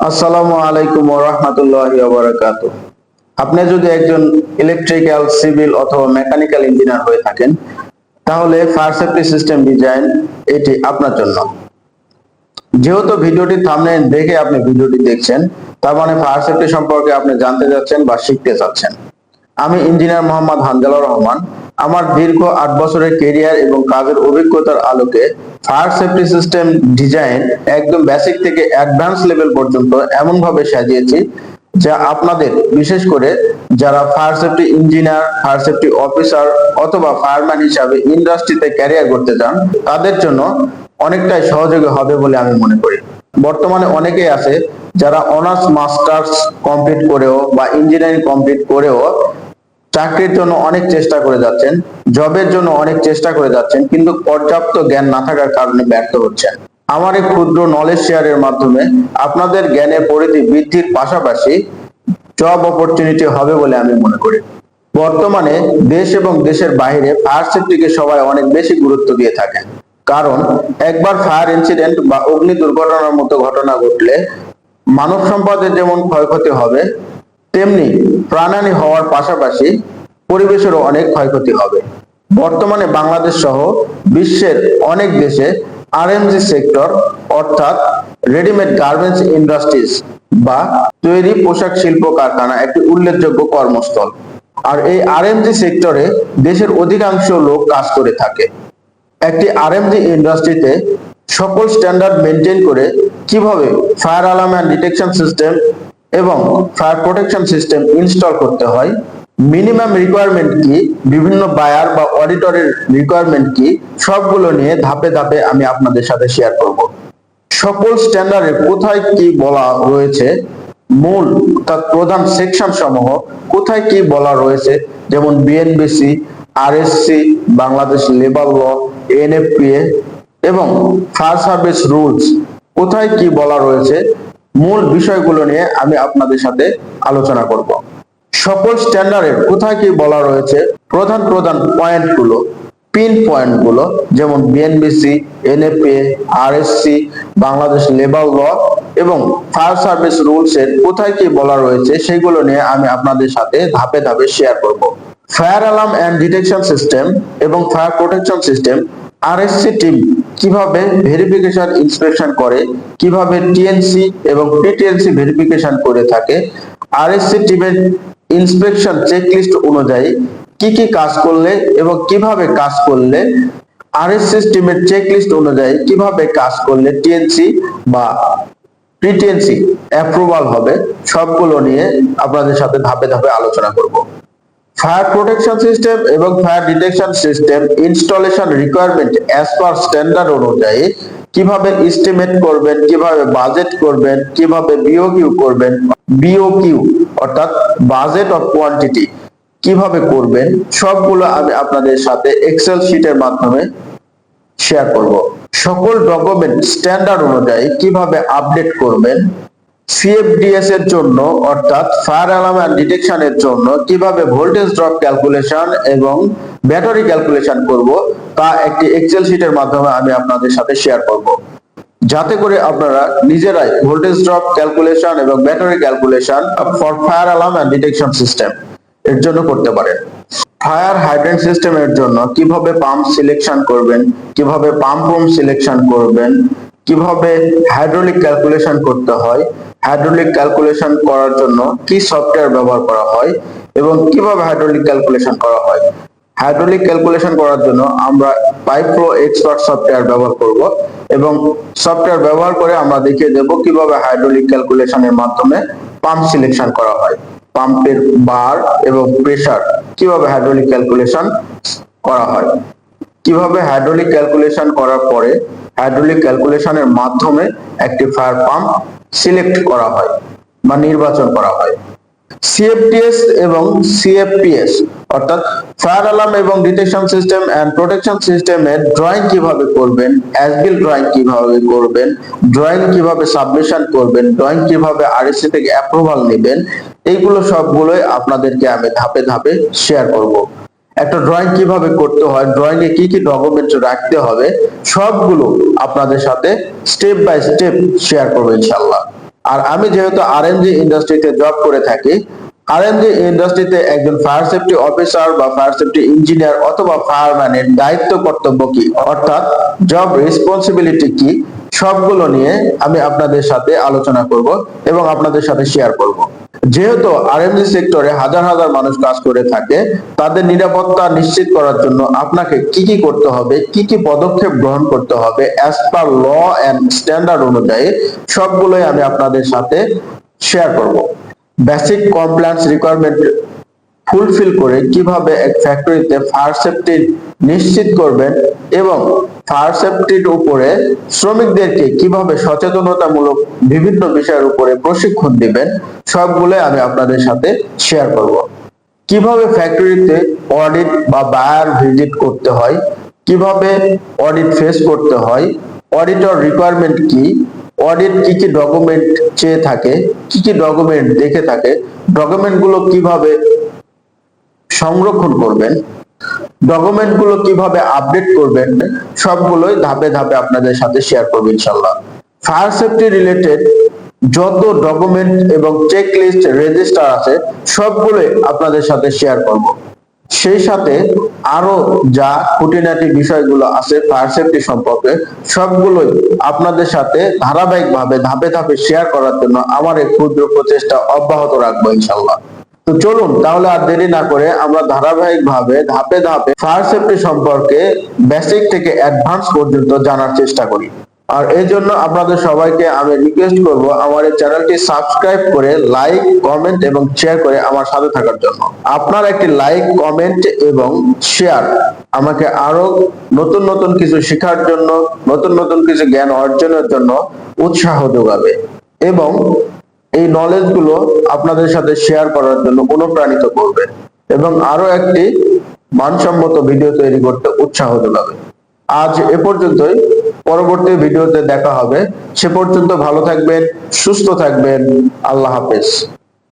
আসসালামু আলাইকুম ওয়া রাহমাতুল্লাহি ওয়া বারাকাতুহু। আপনি যদি একজন ইলেকট্রিক্যাল, সিভিল অথবা মেকানিক্যাল ইঞ্জিনিয়ার হয়ে থাকেন, তাহলে ফায়ার সেফটি সিস্টেম ডিজাইন এটি আপনার জন্য। যেহেতু ভিডিওটি থাম্বনেইল দেখে আপনি ভিডিওটি দেখছেন, তার মানে ফায়ার সেফটি সম্পর্কে আপনি জানতে যাচ্ছেন বা শিখতে চাচ্ছেন। আমি ইঞ্জিনিয়ার মোহাম্মদ হানজালার রহমান। আমার দীর্ঘ ৮ বছরের ক্যারিয়ার এবং কাজের অভিজ্ঞতার আলোকে ফায়ার সেফটি সিস্টেম ডিজাইন একদম বেসিক থেকে অ্যাডভান্স লেভেল পর্যন্ত এমনভাবে সাজিয়েছি যা আপনাদের, বিশেষ করে যারা fire safety engineer, fire safety officer অথবা ফায়ারম্যান হিসাবে ইন্ডাস্ট্রিতে ক্যারিয়ার করতে চান, তাদের জন্য অনেকটাই সহযোগী হবে বলে আমি মনে করি। বর্তমানে অনেকেই আছে যারা অনার্স মাস্টার্স কমপ্লিট করেও বা ইঞ্জিনিয়ারিং কমপ্লিট করেও চাকরির জন্য অনেক চেষ্টা করে যাচ্ছেন, জবের জন্য অনেক চেষ্টা করে যাচ্ছেন, কিন্তু পর্যাপ্ত জ্ঞান না থাকার কারণে ব্যর্থ হচ্ছেন। আমার এই ক্ষুদ্র নলেজ শেয়ারের মাধ্যমে আপনাদের জ্ঞানের পরিধি বৃদ্ধির পাশাপাশি জব অপরচুনিটি হবে বলে আমি মনে করি। বর্তমানে দেশ এবং দেশের বাইরে ফায়ার সেফটিকে সবাই অনেক বেশি গুরুত্ব দিয়ে থাকেন, কারণ একবার ফায়ার ইনসিডেন্ট বা অগ্নি দুর্ঘটনার মতো ঘটনা ঘটলে মানব সম্পদের যেমন ক্ষয়ক্ষতি হবে, তেমনি প্রাণহানি হওয়ার পাশাপাশি পরিবেশেরও অনেক ক্ষয়ক্ষতি হবে। বর্তমানে বাংলাদেশ সহ বিশ্বের অনেক দেশে আরএমজি সেক্টর অর্থাৎ রেডিমেড গার্মেন্টস ইন্ডাস্ট্রিজ বা তৈরি পোশাক শিল্প কারখানা একটি উল্লেখযোগ্য কর্মস্থল। আর এই আরএমজি সেক্টরে দেশের অধিকাংশ লোক কাজ করে থাকে। একটি আরএমজি ইন্ডাস্ট্রিতে সকল স্ট্যান্ডার্ড মেনটেন করে কিভাবে fire alarm and detection system এবং ফায়ার প্রোটেকশন সিস্টেম ইনস্টল করতে হয়, মিনিমাম রিকোয়ারমেন্ট কি, বিভিন্ন বায়ার বা অডিটরের রিকোয়ারমেন্ট কি, সবগুলো নিয়ে ধাপে ধাপে আমি আপনাদের সাথে শেয়ার করব। সকল স্ট্যান্ডার্ডে কোথায় কি বলা রয়েছে, মূল তার প্রধান সেকশন সমূহ কোথায় কি বলা রয়েছে, যেমন BNBC, RSC, Bangladesh labour law, NFPA এবং ফায়ার সার্ভিস রুলস কোথায় কি বলা রয়েছে, মূল বিষয়গুলো নিয়ে আমি আপনাদের সাথে আলোচনা করব। সকল স্ট্যান্ডার্ডের কোথায় কি বলা রয়েছে, প্রধান প্রধান পয়েন্টগুলো, পিন পয়েন্টগুলো, যেমন BNBC, NFPA, RSC, Bangladesh labour law এবং ফায়ার সার্ভিস রুলস এর কোথায় কি বলা রয়েছে, সেগুলো নিয়ে আমি আপনাদের সাথে ধাপে ধাপে শেয়ার করব। Fire alarm and detection system এবং fire protection system RSC team কিভাবে ভেরিফিকেশন ইন্সপেকশন করে, কিভাবে টিএনসি এবং পিটিএনসি ভেরিফিকেশন করে থাকে, আরএসসি টিমের ইন্সপেকশন চেকলিস্ট অনুযায়ী কি কি কাজ করলে এবং কিভাবে কাজ করলে, আরএসসি টিমের চেকলিস্ট অনুযায়ী কিভাবে কাজ করলে টিএনসি বা পিটিএনসি অ্যাপ্রুভাল হবে, সবগুলো নিয়ে আপনাদের সাথে ধাপে ধাপে আলোচনা করব। ফায়ার প্রোটেকশন সিস্টেম এবং fire detection system installation requirement as per standard অনুযায়ী কিভাবে এস্টিমেট করবেন, কিভাবে বাজেট করবেন, কিভাবে বিওকিউ করবেন, বিওকিউ অর্থাৎ বাজেট অফ কোয়ান্টিটি কিভাবে করবেন, সবগুলো আমি আপনাদের সাথে এক্সেল শীটের মাধ্যমে শেয়ার করব। সকল ডকুমেন্ট স্ট্যান্ডার্ড অনুযায়ী কিভাবে আপডেট করবেন, সিএফডিএস এর জন্য অর্থাৎ ফায়ার অ্যালার্ম এন্ড ডিটেকশনের জন্য কিভাবে ভোল্টেজ ড্রপ ক্যালকুলেশন এবং ব্যাটারি ক্যালকুলেশন করব, তা একটি এক্সেল শীটের মাধ্যমে আমি আপনাদের সাথে শেয়ার করব, যাতে করে আপনারা নিজেরাই ভোল্টেজ ড্রপ ক্যালকুলেশন এবং battery calculation for fire alarm and detection system এর জন্য করতে পারেন। ফায়ার হাইড্রেন্ট সিস্টেমের জন্য কিভাবে পাম্প সিলেকশন করবেন, কিভাবে পাম্প রুম সিলেকশন করবেন, কিভাবে হাইড্রোলিক ক্যালকুলেশন করতে হয়, হাইড্রোলিক ক্যালকুলেশন করার জন্য কি সফটওয়্যার ব্যবহার করা হয় এবং কিভাবে হাইড্রোলিক ক্যালকুলেশন করা হয়। হাইড্রোলিক ক্যালকুলেশন করার জন্য আমরা পাইপ ফ্লো এক্সপার্ট সফটওয়্যার ব্যবহার করব এবং সফটওয়্যার ব্যবহার করে আমরা দেখিয়ে দেব কিভাবে হাইড্রোলিক ক্যালকুলেশনের মাধ্যমে পাম্প সিলেকশন করা হয়, পাম্পের বার এবং প্রেসার কিভাবে হাইড্রোলিক ক্যালকুলেশন করা হয়, কিভাবে হাইড্রোলিক ক্যালকুলেশন করার পরে হাইড্রোলিক ক্যালকুলেশনের মাধ্যমে একটি ফায়ার পাম্প সিলেক্ট করা হয় বা নির্বাচন করা হয়। সিএফটিএস এবং সিএফপিএস অর্থাৎ ফায়ার অ্যালার্ম এবং ডিটেকশন সিস্টেম এন্ড প্রোটেকশন সিস্টেমের ড্রয়িং কিভাবে করবেন, অ্যাজ বিল্ট ড্রয়িং কিভাবে করবেন, ড্রয়িং কিভাবে সাবমিশন করবেন, ড্রয়িং কিভাবে আরএসসি থেকে অ্যাপ্রুভাল নেবেন, এইগুলো সবগুলোই আপনাদেরকে আমি ধাপে ধাপে শেয়ার করব। একটা ড্রয়িং কিভাবে করতে হয়, ড্রয়িং এ কি কি ডকুমেন্ট রাখতে হবে, সবগুলো আপনাদের সাথে স্টেপ বাই স্টেপ শেয়ার করব ইনশাআল্লাহ। আর আমি যেহেতু আরএমজি ইন্ডাস্ট্রিতে জব করে থাকি, আরএমজি ইন্ডাস্ট্রিতে একজন ফায়ার সেফটি অফিসার বা ফায়ার সেফটি ইঞ্জিনিয়ার অথবা ফায়ারম্যানের দায়িত্ব কর্তব্য কি, অর্থাৎ জব রেসপন্সিবিলিটি কি, সবগুলো নিয়ে আমি আপনাদের সাথে আলোচনা করব এবং আপনাদের সাথে শেয়ার করব। যেহেতু আরএমজি সেক্টরে হাজার হাজার মানুষ কাজ করে থাকে, তাদের নিরাপত্তা নিশ্চিত করার জন্য আপনাকে কি কি করতে হবে, কি কি পদক্ষেপ গ্রহণ করতে হবে as per law and standard অনুযায়ী, সবগুলোই আমি আপনাদের সাথে শেয়ার করব। বেসিক কমপ্লায়েন্স রিকোয়ারমেন্ট ফুলফিল করে কিভাবে এক ফ্যাক্টরিতে ফায়ার সেফটি নিশ্চিত করবেন এবং ফায়ার সেফটির উপরে শ্রমিকদেরকে কিভাবে সচেতনতামূলক বিভিন্ন বিষয়ের উপরে প্রশিক্ষণ দিবেন, সবগুলো আমি আপনাদের সাথে শেয়ার করব। কিভাবে ফ্যাক্টরিতে অডিট বা বায়ার ভিজিট করতে হয়, কিভাবে অডিট ফেস করতে হয়, অডিটর রিকোয়ারমেন্ট কি, অডিট কি কি ডকুমেন্ট চেয়ে থাকে, কি কি ডকুমেন্ট দেখে থাকে, ডকুমেন্টগুলো কিভাবে সংরক্ষণ করবেন, ডকুমেন্টগুলো কিভাবে আপডেট করবেন, সবগুলোই ধাপে ধাপে আপনাদের সাথে শেয়ার করব ইনশাআল্লাহ। ফায়ার সেফটি রিলেটেড যত ডকুমেন্ট এবং চেক লিস্ট রেজিস্টার আছে সবগুলোই আপনাদের সাথে শেয়ার করব। সেই সাথে আরো যা খুঁটিনাটি বিষয়গুলো আছে ফায়ার সেফটি সম্পর্কে সবগুলোই আপনাদের সাথে ধারাবাহিকভাবে ধাপে ধাপে শেয়ার করার জন্য আমার এই ক্ষুদ্র প্রচেষ্টা অব্যাহত রাখবো ইনশাআল্লাহ। তো চলুন তাহলে আর দেরি না করে আমরা ধারাবাহিকভাবে ধাপে ধাপে ফায়ার সেফটি সম্পর্কে বেসিক থেকে অ্যাডভান্স পর্যন্ত জানার চেষ্টা করি। আর এই জন্য আপনাদের সবাইকে আমি রিকোয়েস্ট করব আমার এই চ্যানেলটি সাবস্ক্রাইব করে লাইক, কমেন্ট এবং শেয়ার করে আমার সাথে থাকার জন্য। আপনার একটি লাইক, কমেন্ট এবং শেয়ার আমাকে আরো নতুন নতুন কিছু শেখার জন্য, নতুন নতুন কিছু জ্ঞান অর্জনের জন্য উৎসাহ যোগাবে এবং এই নলেজ গুলো আপনাদের সাথে শেয়ার করার জন্য অনুপ্রাণিত করবে এবং আরো একটি মানসম্মত ভিডিও তৈরি করতে উৎসাহ যোগাবে। আজ এ পর্যন্তই, পরবর্তী ভিডিওতে দেখা হবে। সে পর্যন্ত ভালো থাকবেন, সুস্থ থাকবেন। আল্লাহ হাফেজ।